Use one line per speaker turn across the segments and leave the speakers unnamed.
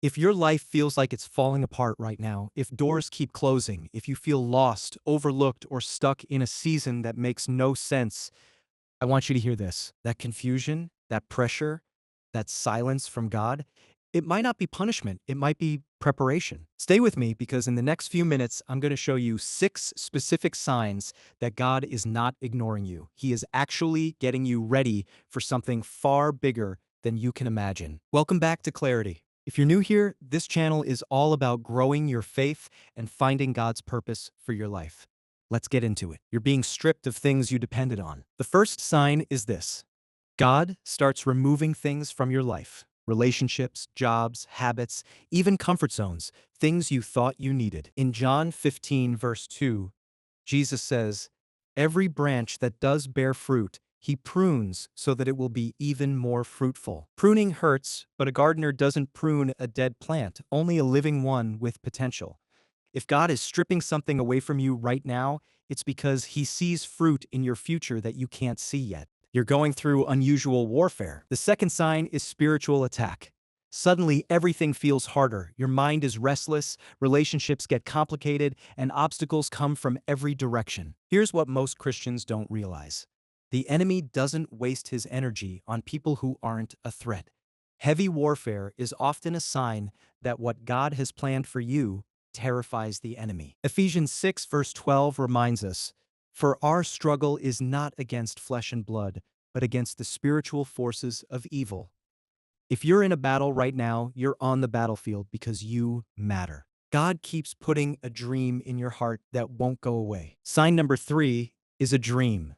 If your life feels like it's falling apart right now, if doors keep closing, if you feel lost, overlooked, or stuck in a season that makes no sense, I want you to hear this. That confusion, that pressure, that silence from God, it might not be punishment, it might be preparation. Stay with me because in the next few minutes, I'm going to show you 6 specific signs that God is not ignoring you. He is actually getting you ready for something far bigger than you can imagine. Welcome back to Clarity. If you're new here, this channel is all about growing your faith and finding God's purpose for your life. Let's get into it. You're being stripped of things you depended on. The first sign is this. God starts removing things from your life. Relationships, jobs, habits, even comfort zones, things you thought you needed. In John 15, verse 2, Jesus says, "Every branch that does bear fruit, he prunes so that it will be even more fruitful." Pruning hurts, but a gardener doesn't prune a dead plant, only a living one with potential. If God is stripping something away from you right now, it's because he sees fruit in your future that you can't see yet. You're going through unusual warfare. The second sign is spiritual attack. Suddenly, everything feels harder. Your mind is restless, relationships get complicated, and obstacles come from every direction. Here's what most Christians don't realize. The enemy doesn't waste his energy on people who aren't a threat. Heavy warfare is often a sign that what God has planned for you terrifies the enemy. Ephesians 6 verse 12 reminds us, "For our struggle is not against flesh and blood, but against the spiritual forces of evil." If you're in a battle right now, you're on the battlefield because you matter. God keeps putting a dream in your heart that won't go away. Sign number 3 is a dream,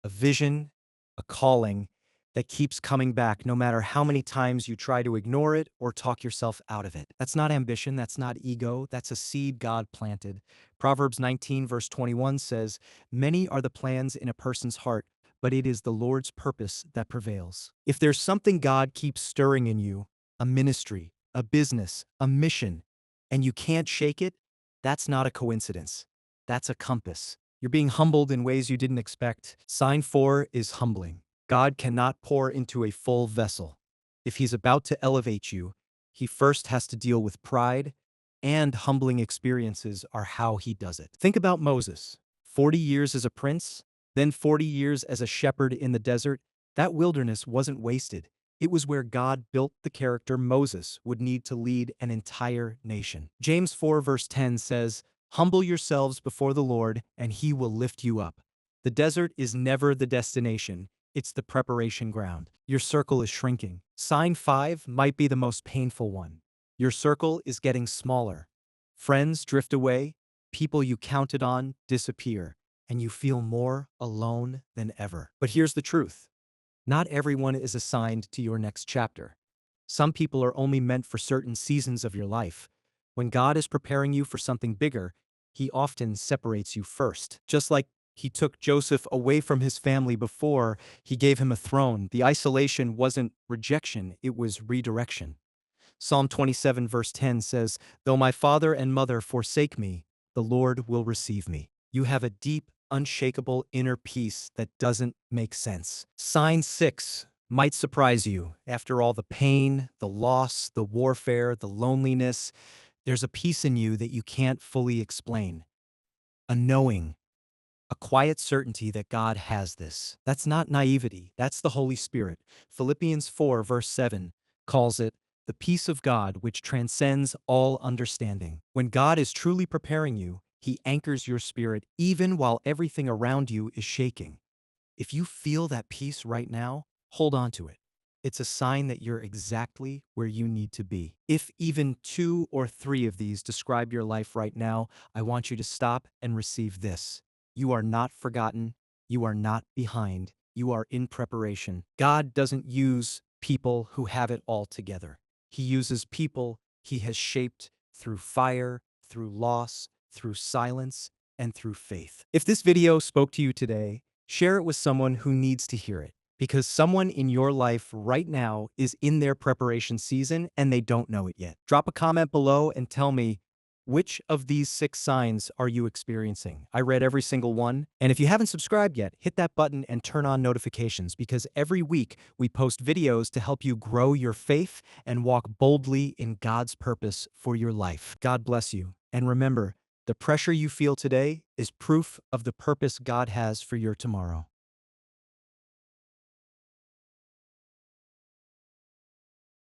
a vision, a calling that keeps coming back no matter how many times you try to ignore it or talk yourself out of it. That's not ambition, that's not ego, that's a seed God planted. Proverbs 19 verse 21 says, "Many are the plans in a person's heart, but it is the Lord's purpose that prevails." If there's something God keeps stirring in you, a ministry, a business, a mission, and you can't shake it, that's not a coincidence. That's a compass. You're being humbled in ways you didn't expect. Sign 4 is humbling. God cannot pour into a full vessel. If he's about to elevate you, he first has to deal with pride, and humbling experiences are how he does it. Think about Moses. 40 years as a prince, then 40 years as a shepherd in the desert. That wilderness wasn't wasted. It was where God built the character Moses would need to lead an entire nation. James 4 verse 10 says, "Humble yourselves before the Lord, and he will lift you up." The desert is never the destination. It's the preparation ground. Your circle is shrinking. Sign 5 might be the most painful one. Your circle is getting smaller. Friends drift away, people you counted on disappear, and you feel more alone than ever. But here's the truth. Not everyone is assigned to your next chapter. Some people are only meant for certain seasons of your life. When God is preparing you for something bigger, he often separates you first. Just like he took Joseph away from his family before he gave him a throne, the isolation wasn't rejection, it was redirection. Psalm 27 verse 10 says, "Though my father and mother forsake me, the Lord will receive me." You have a deep, unshakable inner peace that doesn't make sense. Sign 6 might surprise you. After all the pain, the loss, the warfare, the loneliness, there's a peace in you that you can't fully explain. A knowing, a quiet certainty that God has this. That's not naivety, that's the Holy Spirit. Philippians 4 verse 7 calls it the peace of God which transcends all understanding. When God is truly preparing you, he anchors your spirit even while everything around you is shaking. If you feel that peace right now, hold on to it. It's a sign that you're exactly where you need to be. If even 2 or 3 of these describe your life right now, I want you to stop and receive this. You are not forgotten. You are not behind. You are in preparation. God doesn't use people who have it all together. He uses people he has shaped through fire, through loss, through silence, and through faith. If this video spoke to you today, share it with someone who needs to hear it, because someone in your life right now is in their preparation season and they don't know it yet. Drop a comment below and tell me, Which of these 6 signs are you experiencing? I read every single one. And if you haven't subscribed yet, hit that button and turn on notifications because every week we post videos to help you grow your faith and walk boldly in God's purpose for your life. God bless you. And remember, the pressure you feel today is proof of the purpose God has for your tomorrow.